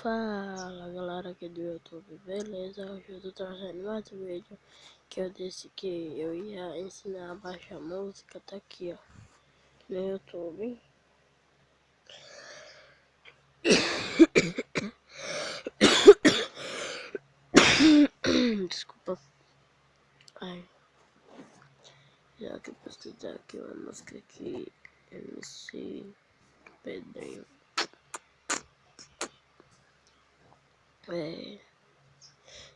Fala galera aqui do YouTube, beleza? Hoje eu tô trazendo mais um vídeo que eu disse que eu ia ensinar a baixar música, tá aqui ó, no YouTube. Desculpa. Ai. Já que eu pesquisar aqui uma música aqui, MC Pedrinho.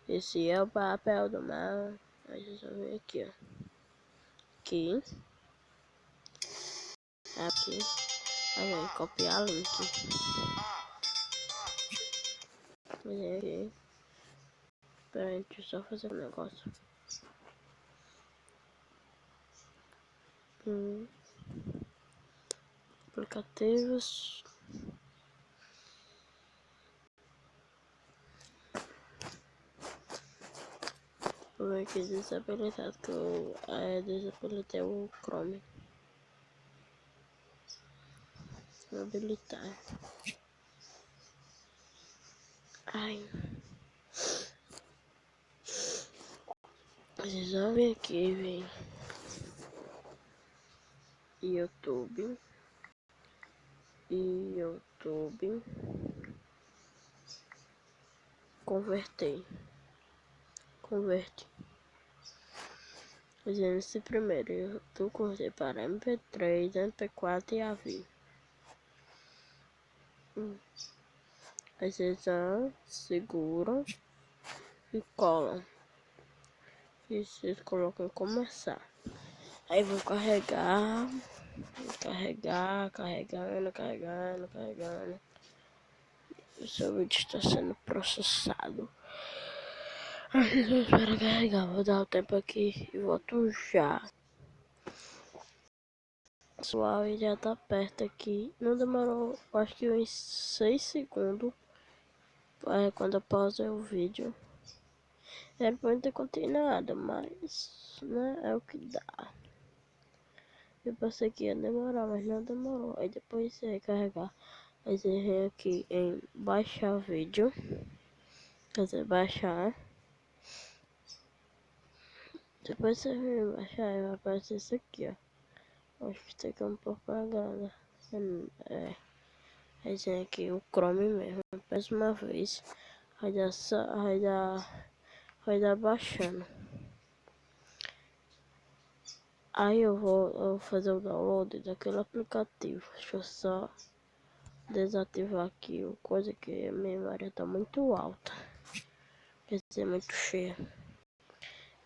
Esse é o papel do mal. Aí vocês vão ver aqui, ó. Aqui. Aí copiar link. Mas aqui. Pera aí, deixa eu só fazer um negócio. Aplicativos. Vou ver aqui desabilitado, que eu desabilitei o Chrome. Vou habilitar. Ai. Vocês vão ver aqui, vem. YouTube. Converte. Fazendo esse primeiro, eu tô converter para MP3, MP4 e AVI. Aí vocês seguram e colam. E vocês colocam começar. Aí vou carregando. O seu vídeo está sendo processado. Aí eu espero carregar. Vou dar o tempo aqui e volto já. Pessoal, ele já tá perto aqui. Não demorou, acho que uns 6 segundos. Quando eu pausei o vídeo. Era pra não ter continuado, mas né, é o que dá. Eu pensei que ia demorar, mas não demorou. Aí depois você recarregar. Aí você vem aqui em baixar vídeo. Quer dizer, baixar. Depois você vem em baixar e vai aparecer isso aqui, ó. Acho que tem que um propaganda. Aí vem aqui o Chrome mesmo. Mais uma vez. Vai dar baixando. Aí eu vou fazer o download daquele aplicativo. Deixa eu só desativar aqui o coisa, que a memória tá muito alta. Quer dizer, muito cheia.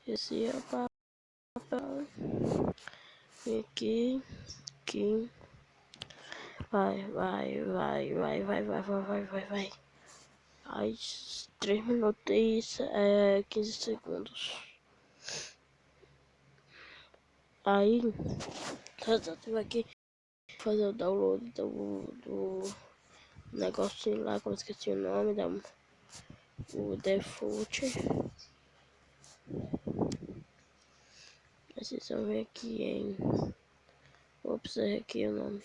Esse é o papel. E aqui. Vai. Aí 3 minutos e 15 segundos. Aí desativo aqui. Fazer o download do negocinho lá, como esqueci o nome, o default. Vocês vão ver aqui em. Ops, errei aqui o nome.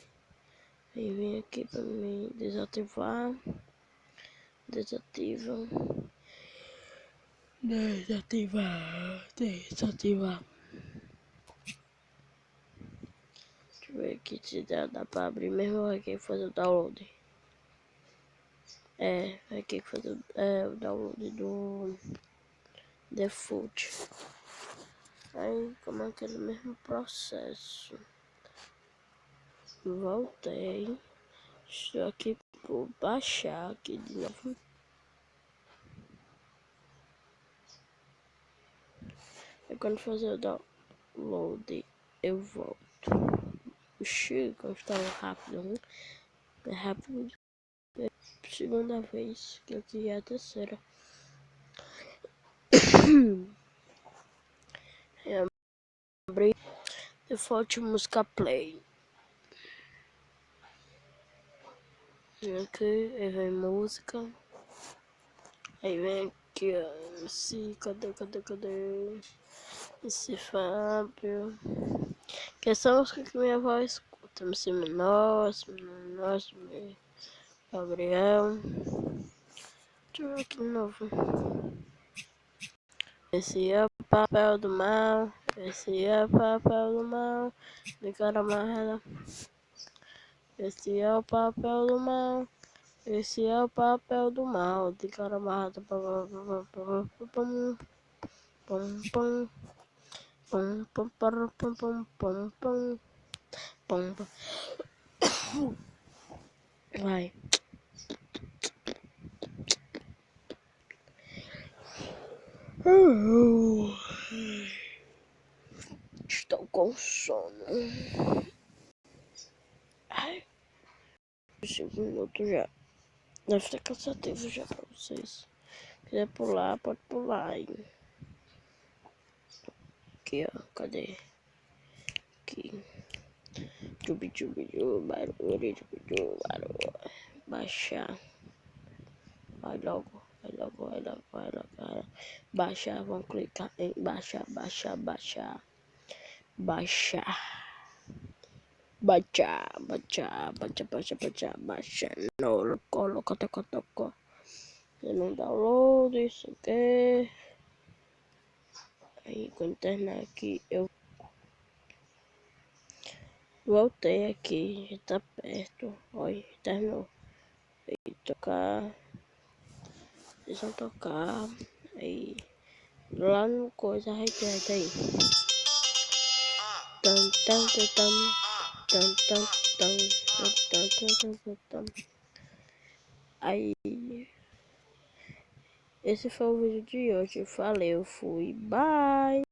Aí vem aqui pra mim desativar. Desativar. Deixa eu ver aqui se dá pra abrir mesmo aqui fazer o download. Aqui fazer o download do default. Aí como é aquele mesmo processo. Voltei. Estou aqui por baixar aqui de novo. E quando fazer o download eu volto. Chega, estava rápido, né? É rápido. É a segunda vez, que aqui é a terceira. Abri default música play. Aqui, aí vem música. Aí vem aqui, ó, MC, cadê? MC Fábio. Que é só música que minha avó escuta. MC Menor, Gabriel. Deixa eu ver aqui de novo. Esse é o papel do mal. Esse é o papel do mal. De cara amarrada. Esse é o papel do mal. Esse é o papel do mal. De cara amarrada. Pum, pum, pum. Pum, pum, pum, pum, pum, pum, pum. Pum, pum. Vai. Estou com sono. Ai, 5 minutos já. Deve estar cansativo já pra vocês. Se quiser pular, pode pular. Hein? Aqui, ó. Cadê? Aqui. Barulho. Baixar. Vai logo. Baixar, vamos clicar em baixar. Baixar. Não, coloca. Eu não download, isso aqui. Aí, quando terminar aqui, eu voltei aqui, já tá perto. Olha, terminou. Aí, tocar. Eles vão tocar. Aí, lá no coisa, reset aí. Aí, esse foi o vídeo de hoje. Valeu, fui, bye!